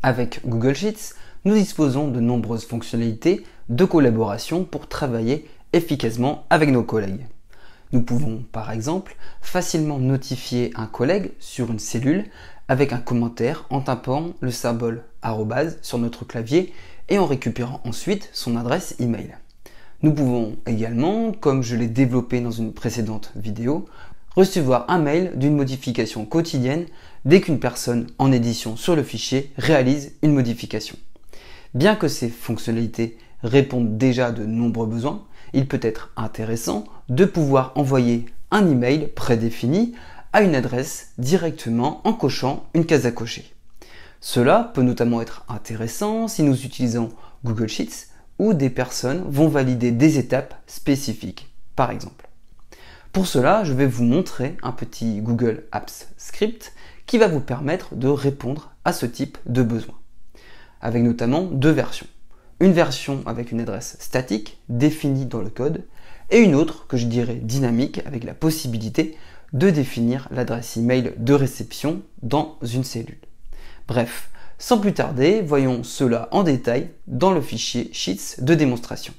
Avec Google Sheets, nous disposons de nombreuses fonctionnalités de collaboration pour travailler efficacement avec nos collègues. Nous pouvons par exemple facilement notifier un collègue sur une cellule avec un commentaire en tapant le symbole arrobase sur notre clavier et en récupérant ensuite son adresse email. Nous pouvons également, comme je l'ai développé dans une précédente vidéo, recevoir un mail d'une modification quotidienne dès qu'une personne en édition sur le fichier réalise une modification. Bien que ces fonctionnalités répondent déjà à de nombreux besoins, il peut être intéressant de pouvoir envoyer un email prédéfini à une adresse directement en cochant une case à cocher. Cela peut notamment être intéressant si nous utilisons Google Sheets où des personnes vont valider des étapes spécifiques, par exemple. Pour cela, je vais vous montrer un petit Google Apps Script qui va vous permettre de répondre à ce type de besoin, avec notamment deux versions. Une version avec une adresse statique définie dans le code et une autre que je dirais dynamique avec la possibilité de définir l'adresse email de réception dans une cellule. Bref, sans plus tarder, voyons cela en détail dans le fichier Sheets de démonstration.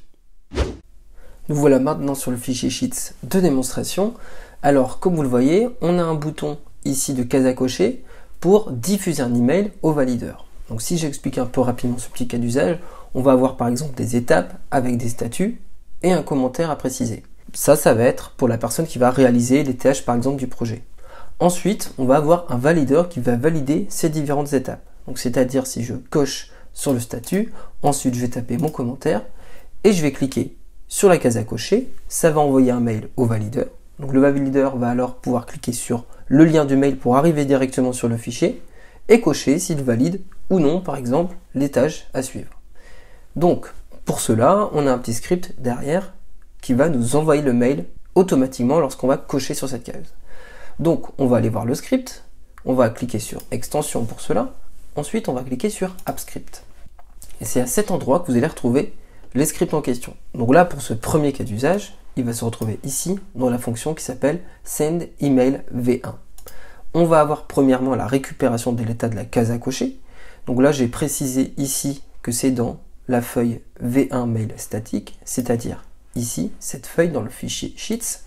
Nous voilà maintenant sur le fichier Sheets de démonstration. Alors, comme vous le voyez, on a un bouton ici de case à cocher pour diffuser un email au valideur. Donc si j'explique un peu rapidement ce petit cas d'usage, on va avoir par exemple des étapes avec des statuts et un commentaire à préciser. Ça va être pour la personne qui va réaliser les tâches par exemple du projet. Ensuite, on va avoir un valideur qui va valider ces différentes étapes. Donc c'est-à-dire si je coche sur le statut, ensuite je vais taper mon commentaire et je vais cliquer sur la case à cocher, ça va envoyer un mail au valideur. Donc le valideur va alors pouvoir cliquer sur le lien du mail pour arriver directement sur le fichier et cocher s'il valide ou non par exemple les tâches à suivre. Donc pour cela, on a un petit script derrière qui va nous envoyer le mail automatiquement lorsqu'on va cocher sur cette case. Donc on va aller voir le script, on va cliquer sur extension pour cela, ensuite on va cliquer sur AppScript. Et c'est à cet endroit que vous allez retrouver les scripts en question. Donc là pour ce premier cas d'usage, il va se retrouver ici dans la fonction qui s'appelle Send Email V1. On va avoir premièrement la récupération de l'état de la case à cocher. Donc là j'ai précisé ici que c'est dans la feuille V1 mail statique, c'est-à-dire ici, cette feuille dans le fichier Sheets.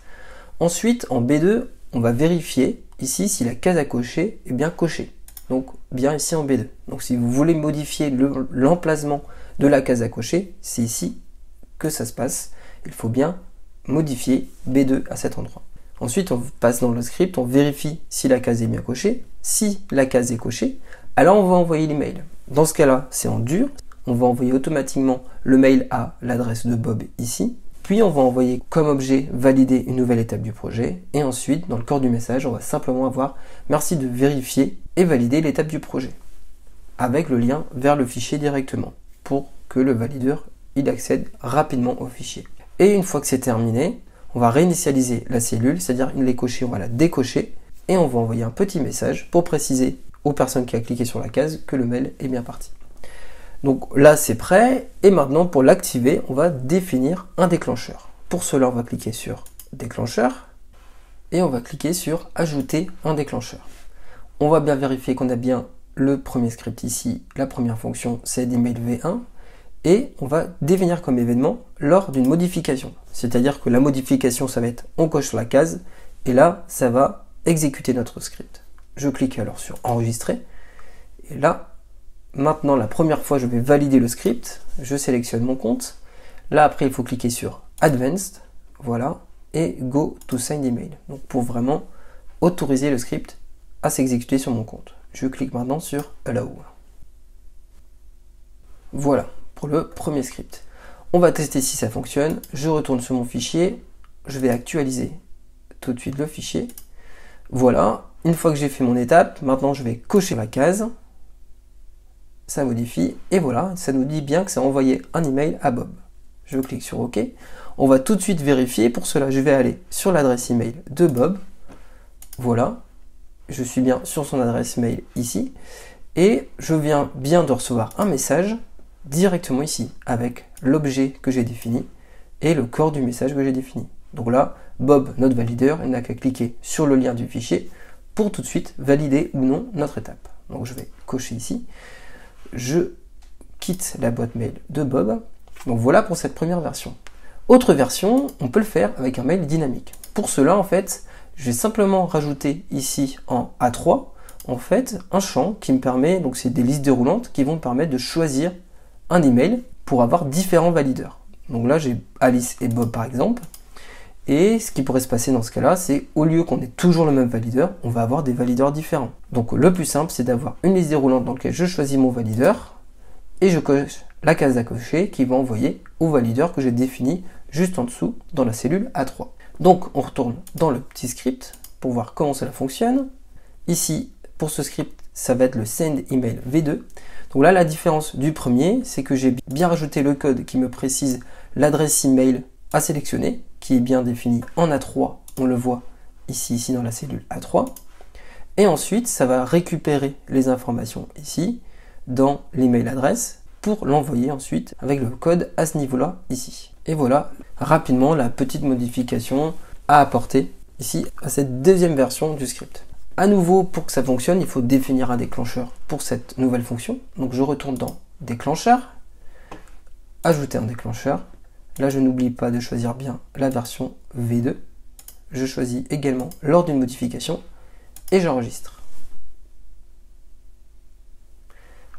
Ensuite, en B2, on va vérifier ici si la case à cocher est bien cochée. Donc, bien ici en B2. Donc, si vous voulez modifier l'emplacement de la case à cocher, c'est ici que ça se passe. Il faut bien modifier B2 à cet endroit. Ensuite, on passe dans le script, on vérifie si la case est bien cochée. Si la case est cochée, alors on va envoyer l'email. Dans ce cas-là, c'est en dur. On va envoyer automatiquement le mail à l'adresse de Bob ici. Puis on va envoyer comme objet valider une nouvelle étape du projet. Et ensuite, dans le corps du message, on va simplement avoir merci de vérifier et valider l'étape du projet. Avec le lien vers le fichier directement pour que le valideur il accède rapidement au fichier. Et une fois que c'est terminé, on va réinitialiser la cellule, c'est-à-dire une les cocher, on va la décocher et on va envoyer un petit message pour préciser aux personnes qui ont cliqué sur la case que le mail est bien parti. Donc là c'est prêt et maintenant pour l'activer on va définir un déclencheur. Pour cela on va cliquer sur déclencheur et on va cliquer sur ajouter un déclencheur. On va bien vérifier qu'on a bien le premier script ici, la première fonction c'est d'email V1 et on va définir comme événement lors d'une modification. C'est-à-dire que la modification ça va être on coche sur la case et là ça va exécuter notre script. Je clique alors sur enregistrer et là maintenant, la première fois, je vais valider le script. Je sélectionne mon compte. Là, après, il faut cliquer sur Advanced. Voilà. Et Go to Send Email. Donc, pour vraiment autoriser le script à s'exécuter sur mon compte. Je clique maintenant sur Allow. Voilà pour le premier script. On va tester si ça fonctionne. Je retourne sur mon fichier. Je vais actualiser tout de suite le fichier. Voilà. Une fois que j'ai fait mon étape, maintenant, je vais cocher la case. Ça modifie et voilà, ça nous dit bien que ça a envoyé un email à Bob. Je clique sur OK. On va tout de suite vérifier. Pour cela, je vais aller sur l'adresse email de Bob. Voilà, je suis bien sur son adresse mail ici et je viens bien de recevoir un message directement ici avec l'objet que j'ai défini et le corps du message que j'ai défini. Donc là, Bob, notre valideur, il n'a qu'à cliquer sur le lien du fichier pour tout de suite valider ou non notre étape. Donc je vais cocher ici. je quitte la boîte mail de Bob. Donc voilà pour cette première version. Autre version, on peut le faire avec un mail dynamique. Pour cela, en fait, je vais simplement rajouter ici en A3, en fait, un champ qui me permet, donc c'est des listes déroulantes qui vont me permettre de choisir un email pour avoir différents valideurs. Donc là, j'ai Alice et Bob par exemple. Et ce qui pourrait se passer dans ce cas-là, c'est au lieu qu'on ait toujours le même valideur, on va avoir des valideurs différents. Donc le plus simple, c'est d'avoir une liste déroulante dans laquelle je choisis mon valideur et je coche la case à cocher qui va envoyer au valideur que j'ai défini juste en dessous dans la cellule A3. Donc on retourne dans le petit script pour voir comment cela fonctionne. Ici, pour ce script, ça va être le send email v2. Donc là, la différence du premier, c'est que j'ai bien rajouté le code qui me précise l'adresse email à sélectionner, qui est bien défini en A3, on le voit ici dans la cellule A3. Et ensuite, ça va récupérer les informations ici, dans l'email adresse, pour l'envoyer ensuite avec le code à ce niveau-là, ici. Et voilà, rapidement, la petite modification à apporter ici à cette deuxième version du script. À nouveau, pour que ça fonctionne, il faut définir un déclencheur pour cette nouvelle fonction. Donc je retourne dans déclencheur, ajouter un déclencheur. Là, je n'oublie pas de choisir bien la version V2. Je choisis également lors d'une modification et j'enregistre.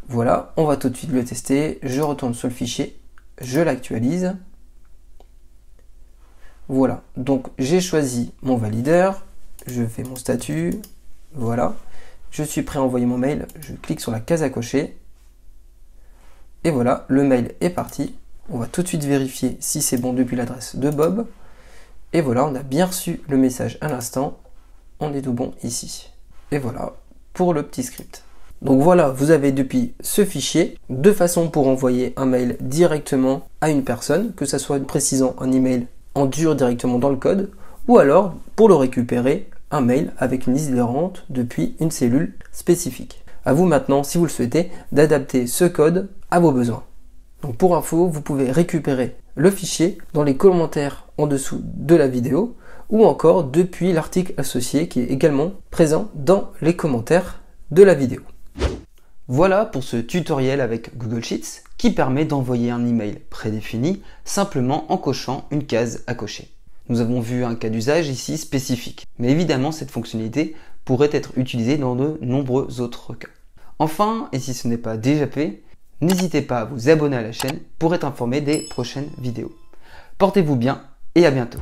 Voilà, on va tout de suite le tester. Je retourne sur le fichier, je l'actualise. Voilà, donc j'ai choisi mon valideur, je fais mon statut, voilà. Je suis prêt à envoyer mon mail, je clique sur la case à cocher. Et voilà, le mail est parti. On va tout de suite vérifier si c'est bon depuis l'adresse de Bob. Et voilà, on a bien reçu le message à l'instant. On est tout bon ici. Et voilà pour le petit script. Donc voilà, vous avez depuis ce fichier deux façons pour envoyer un mail directement à une personne, que ce soit précisant un email en dur directement dans le code, ou alors pour le récupérer, un mail avec une liste déroulante depuis une cellule spécifique. À vous maintenant, si vous le souhaitez, d'adapter ce code à vos besoins. Donc pour info, vous pouvez récupérer le fichier dans les commentaires en dessous de la vidéo ou encore depuis l'article associé qui est également présent dans les commentaires de la vidéo. Voilà pour ce tutoriel avec Google Sheets qui permet d'envoyer un email prédéfini simplement en cochant une case à cocher. Nous avons vu un cas d'usage ici spécifique, mais évidemment cette fonctionnalité pourrait être utilisée dans de nombreux autres cas. Enfin, et si ce n'est pas déjà fait, n'hésitez pas à vous abonner à la chaîne pour être informé des prochaines vidéos. Portez-vous bien et à bientôt.